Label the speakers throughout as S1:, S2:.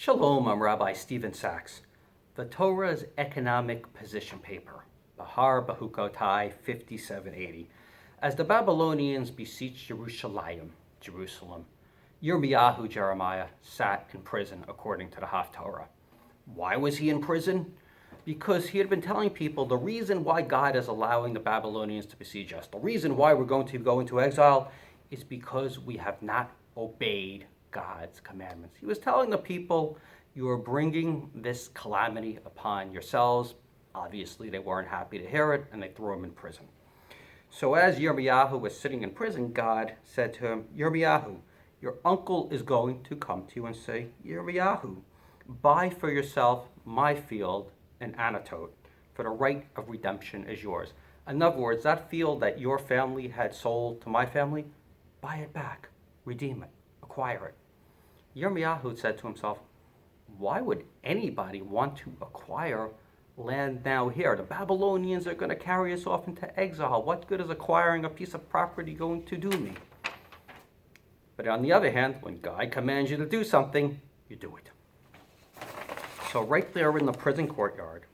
S1: Shalom, I'm Rabbi Stephen Sachs. The Torah's economic position paper, Behar, Behukoti, 5780. As the Babylonians besieged Jerusalem, Yirmiyahu, Jeremiah, sat in prison according to the Haftorah. Why was he in prison? Because he had been telling people the reason why God is allowing the Babylonians to besiege us, the reason why we're going to go into exile, is because we have not obeyed God's commandments. He was telling the people, you are bringing this calamity upon yourselves. Obviously, they weren't happy to hear it, and they threw him in prison. So as Yirmiyahu was sitting in prison, God said to him, Yirmiyahu, your uncle is going to come to you and say, Yirmiyahu, buy for yourself my field in Anatote, for the right of redemption is yours. In other words, that field that your family had sold to my family, buy it back, redeem it, acquire it. Yirmiyahu said to himself, why would anybody want to acquire land now here? The Babylonians are going to carry us off into exile. What good is acquiring a piece of property going to do me? But on the other hand, when God commands you to do something, you do it. So right there in the prison courtyard,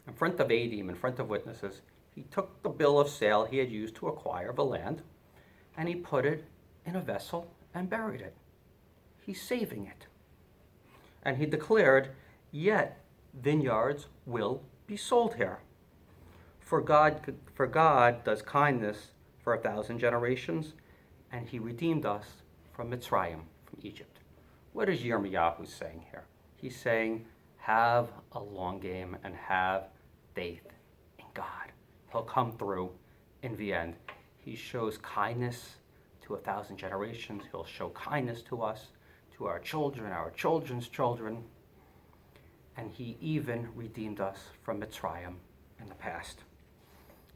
S1: in front of Adim, in front of witnesses, he took the bill of sale he had used to acquire the land, and he put it in a vessel and buried it. He's saving it. And he declared, yet vineyards will be sold here. For God does kindness for 1,000 generations, and he redeemed us from Mitzrayim, from Egypt. What is Yirmiyahu saying here? He's saying, have a long game and have faith in God. He'll come through in the end. He shows kindness to 1,000 generations. He'll show kindness to us, to our children, our children's children. And he even redeemed us from Mitzrayim in the past.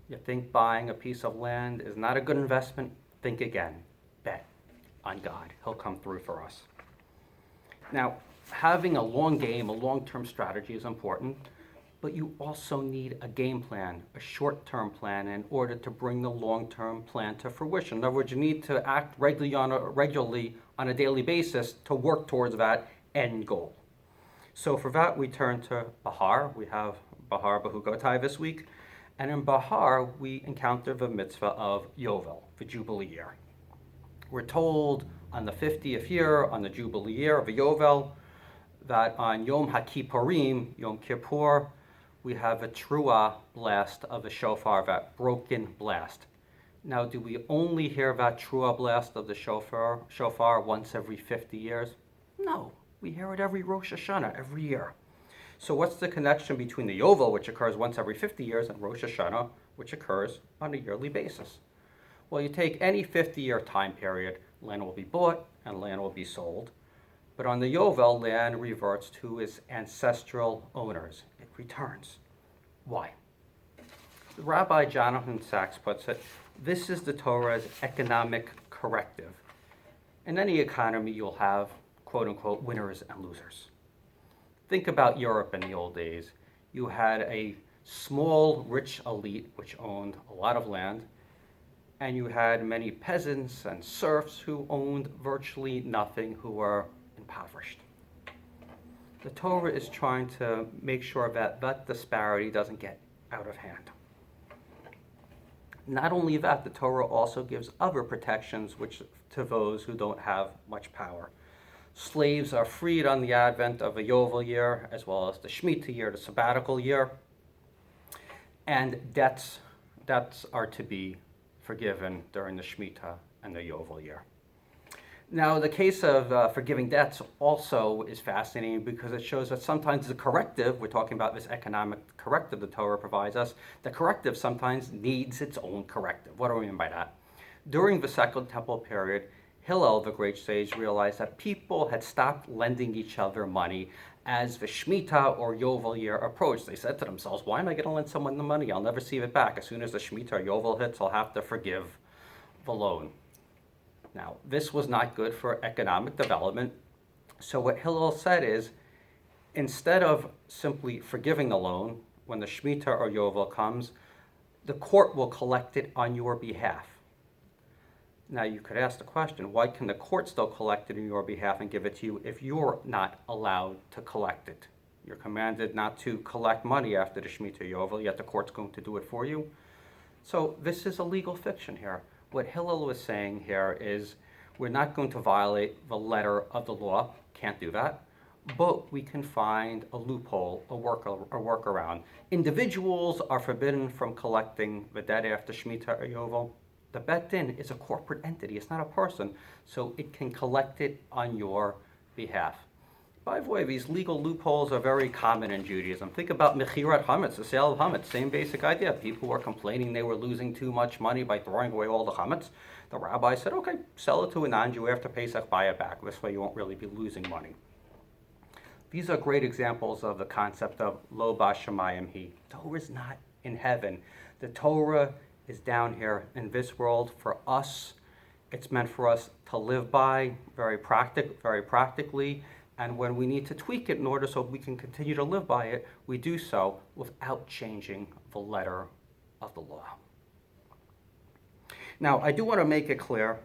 S1: You think buying a piece of land is not a good investment? Think again. Bet on God. He'll come through for us. Now, having a long game, a long-term strategy is important, but you also need a game plan, a short-term plan, in order to bring the long-term plan to fruition. In other words, you need to act regularly on a daily basis to work towards that end goal. So for that, we turn to Behar. We have Behar Behukoti this week. And in Behar, we encounter the mitzvah of Yovel, the Jubilee year. We're told on the 50th year, on the Jubilee year of the Yovel, that on Yom HaKippurim, Yom Kippur, we have a trua blast of the shofar, that broken blast. Now, do we only hear that trua blast of the shofar once every 50 years? No, we hear it every Rosh Hashanah, every year. So what's the connection between the Yovel, which occurs once every 50 years, and Rosh Hashanah, which occurs on a yearly basis? Well, you take any 50-year time period, land will be bought and land will be sold. But on the Yovel, land reverts to its ancestral owners. It returns. Why? The Rabbi Jonathan Sachs puts it, this is the Torah's economic corrective. In any economy, you'll have, quote-unquote, winners and losers. Think about Europe in the old days. You had a small, rich elite which owned a lot of land, and you had many peasants and serfs who owned virtually nothing, who were impoverished. The Torah is trying to make sure that disparity doesn't get out of hand. Not only that, the Torah also gives other protections to those who don't have much power. Slaves are freed on the advent of a Yovel year, as well as the Shemitah year, the sabbatical year. And debts are to be forgiven during the Shemitah and the Yovel year. Now, the case of forgiving debts also is fascinating because it shows that sometimes the corrective, we're talking about this economic corrective the Torah provides us, the corrective sometimes needs its own corrective. What do we mean by that? During the Second Temple period, Hillel, the great sage, realized that people had stopped lending each other money as the Shemitah or Yovel year approached. They said to themselves, why am I going to lend someone the money? I'll never see it back. As soon as the Shemitah or Yovel hits, I'll have to forgive the loan. Now, this was not good for economic development. So what Hillel said is, instead of simply forgiving the loan, when the Shemitah or Yovel comes, the court will collect it on your behalf. Now you could ask the question, why can the court still collect it in your behalf and give it to you if you're not allowed to collect it? You're commanded not to collect money after the Shemitah Yovel, yet the court's going to do it for you. So this is a legal fiction here. What Hillel was saying here is we're not going to violate the letter of the law, can't do that, but we can find a loophole, a workaround. Individuals are forbidden from collecting the debt after Shemitah Yovel. The Bet Din is a corporate entity, it's not a person, so it can collect it on your behalf. By the way, these legal loopholes are very common in Judaism. Think about Mechirat Hametz, the sale of Hametz, same basic idea. People were complaining they were losing too much money by throwing away all the Hametz. The rabbi said, okay, sell it to a non-Jew after Pesach, buy it back. This way you won't really be losing money. These are great examples of the concept of Lo Bashamayim Hi. Torah is not in heaven. The Torah is down here in this world for us. It's meant for us to live by very practically. And when we need to tweak it in order so we can continue to live by it, we do so without changing the letter of the law. Now, I do want to make it clear,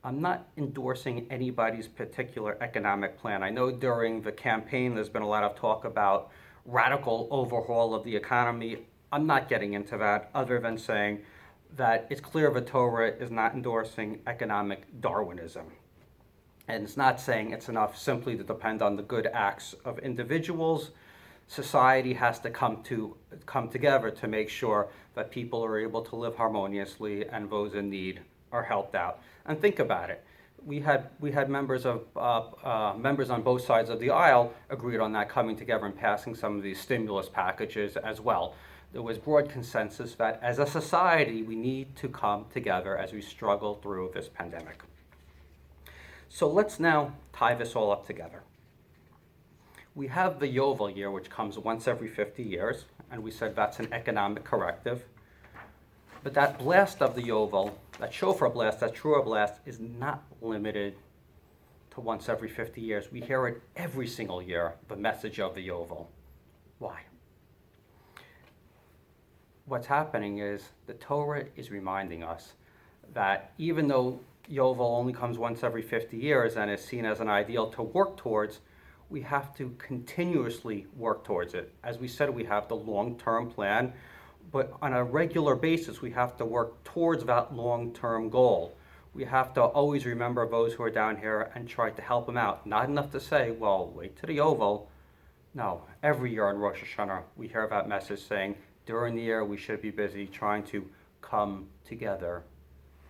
S1: I'm not endorsing anybody's particular economic plan. I know during the campaign there's been a lot of talk about radical overhaul of the economy. I'm not getting into that other than saying that it's clear the Torah is not endorsing economic Darwinism. And it's not saying it's enough simply to depend on the good acts of individuals. Society has to come together to make sure that people are able to live harmoniously and those in need are helped out. And think about it. We had members on both sides of the aisle agreed on that, coming together and passing some of these stimulus packages as well. There was broad consensus that as a society we need to come together as we struggle through this pandemic. So let's now tie this all up together. We have the Yovel year, which comes once every 50 years, and we said that's an economic corrective. But that blast of the Yovel, that shofar blast, that Trua blast, is not limited to once every 50 years. We hear it every single year, the message of the Yovel. Why? What's happening is the Torah is reminding us that even though Yovel only comes once every 50 years and is seen as an ideal to work towards, we have to continuously work towards it. As we said, we have the long-term plan, but on a regular basis, we have to work towards that long-term goal. We have to always remember those who are down here and try to help them out. Not enough to say, well, wait to the Yovel. No, every year on Rosh Hashanah, we hear that message saying, during the year, we should be busy trying to come together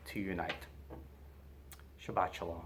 S1: to unite. Shabbat Shalom.